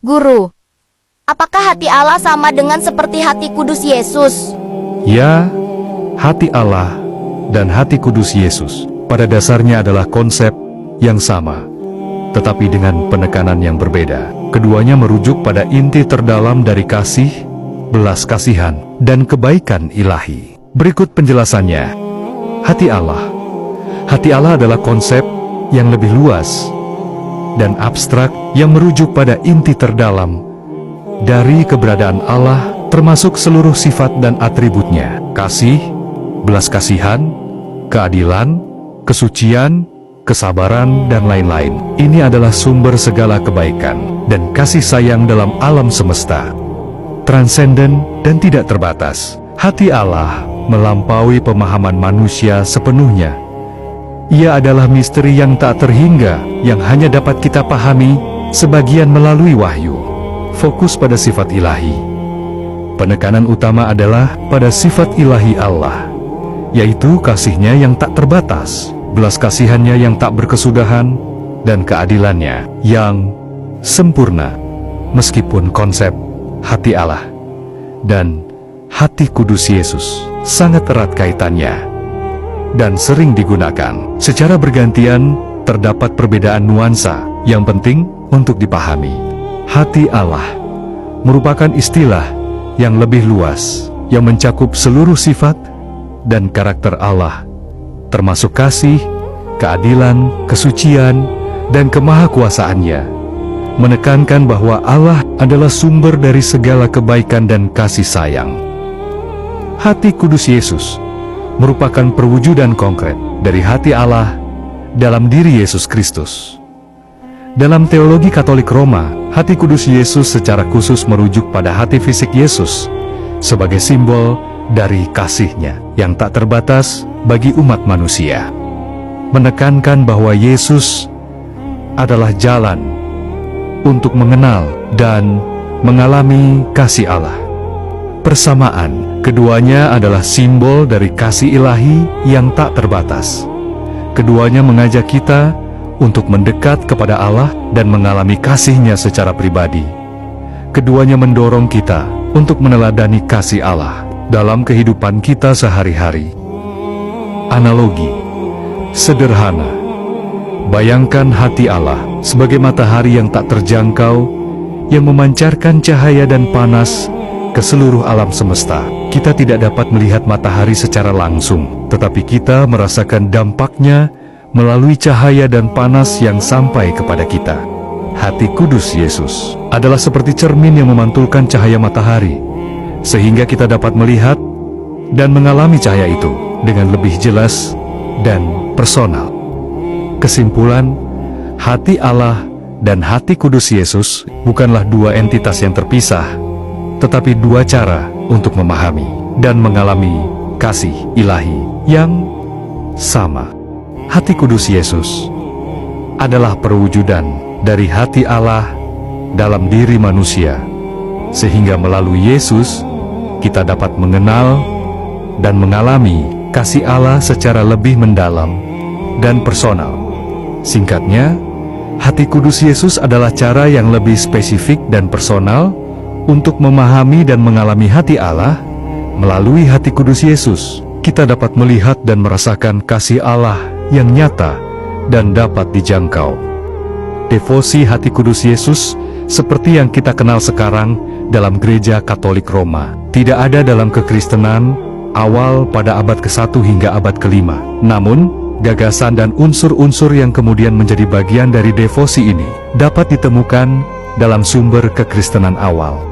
Guru, apakah hati Allah sama dengan seperti hati kudus Yesus? Ya, hati Allah dan hati kudus Yesus pada dasarnya adalah konsep yang sama, tetapi dengan penekanan yang berbeda. Keduanya merujuk pada inti terdalam dari kasih, belas kasihan, dan kebaikan ilahi. Berikut penjelasannya. Hati Allah. Hati Allah adalah konsep yang lebih luas dan abstrak yang merujuk pada inti terdalam dari keberadaan Allah, termasuk seluruh sifat dan atributnya. Kasih, belas kasihan, keadilan, kesucian, kesabaran, dan lain-lain. Ini adalah sumber segala kebaikan dan kasih sayang dalam alam semesta, transenden dan tidak terbatas. Hati Allah melampaui pemahaman manusia sepenuhnya. Ia adalah misteri yang tak terhingga, yang hanya dapat kita pahami sebagian melalui wahyu. Fokus pada sifat ilahi. Penekanan utama adalah pada sifat ilahi Allah, yaitu kasih-Nya yang tak terbatas, belas kasihan-Nya yang tak berkesudahan, dan keadilan-Nya yang sempurna. Meskipun konsep hati Allah dan hati kudus Yesus sangat erat kaitannya dan sering digunakan secara bergantian, terdapat perbedaan nuansa yang penting untuk dipahami. Hati Allah merupakan istilah yang lebih luas, yang mencakup seluruh sifat dan karakter Allah, termasuk kasih, keadilan, kesucian, dan kemahakuasaan-Nya, menekankan bahwa Allah adalah sumber dari segala kebaikan dan kasih sayang. Hati kudus Yesus merupakan perwujudan konkret dari hati Allah dalam diri Yesus Kristus. Dalam teologi Katolik Roma, hati kudus Yesus secara khusus merujuk pada hati fisik Yesus sebagai simbol dari kasih-Nya yang tak terbatas bagi umat manusia, menekankan bahwa Yesus adalah jalan untuk mengenal dan mengalami kasih Allah. Persamaan, keduanya adalah simbol dari kasih ilahi yang tak terbatas. Keduanya mengajak kita untuk mendekat kepada Allah dan mengalami kasih-Nya secara pribadi. Keduanya mendorong kita untuk meneladani kasih Allah dalam kehidupan kita sehari-hari. Analogi sederhana. Bayangkan hati Allah sebagai matahari yang tak terjangkau, yang memancarkan cahaya dan panas ke seluruh alam semesta. Kita tidak dapat melihat matahari secara langsung, tetapi kita merasakan dampaknya melalui cahaya dan panas yang sampai kepada kita. Hati kudus Yesus adalah seperti cermin yang memantulkan cahaya matahari, sehingga kita dapat melihat dan mengalami cahaya itu dengan lebih jelas dan personal. Kesimpulan, hati Allah dan hati kudus Yesus bukanlah dua entitas yang terpisah, tetapi dua cara untuk memahami dan mengalami kasih ilahi yang sama. Hati kudus Yesus adalah perwujudan dari hati Allah dalam diri manusia, sehingga melalui Yesus kita dapat mengenal dan mengalami kasih Allah secara lebih mendalam dan personal. Singkatnya, hati kudus Yesus adalah cara yang lebih spesifik dan personal untuk memahami dan mengalami hati Allah. Melalui hati kudus Yesus, kita dapat melihat dan merasakan kasih Allah yang nyata dan dapat dijangkau. Devosi hati kudus Yesus seperti yang kita kenal sekarang dalam Gereja Katolik Roma tidak ada dalam kekristenan awal pada abad ke-1 hingga abad ke-5. Namun, gagasan dan unsur-unsur yang kemudian menjadi bagian dari devosi ini dapat ditemukan dalam sumber kekristenan awal.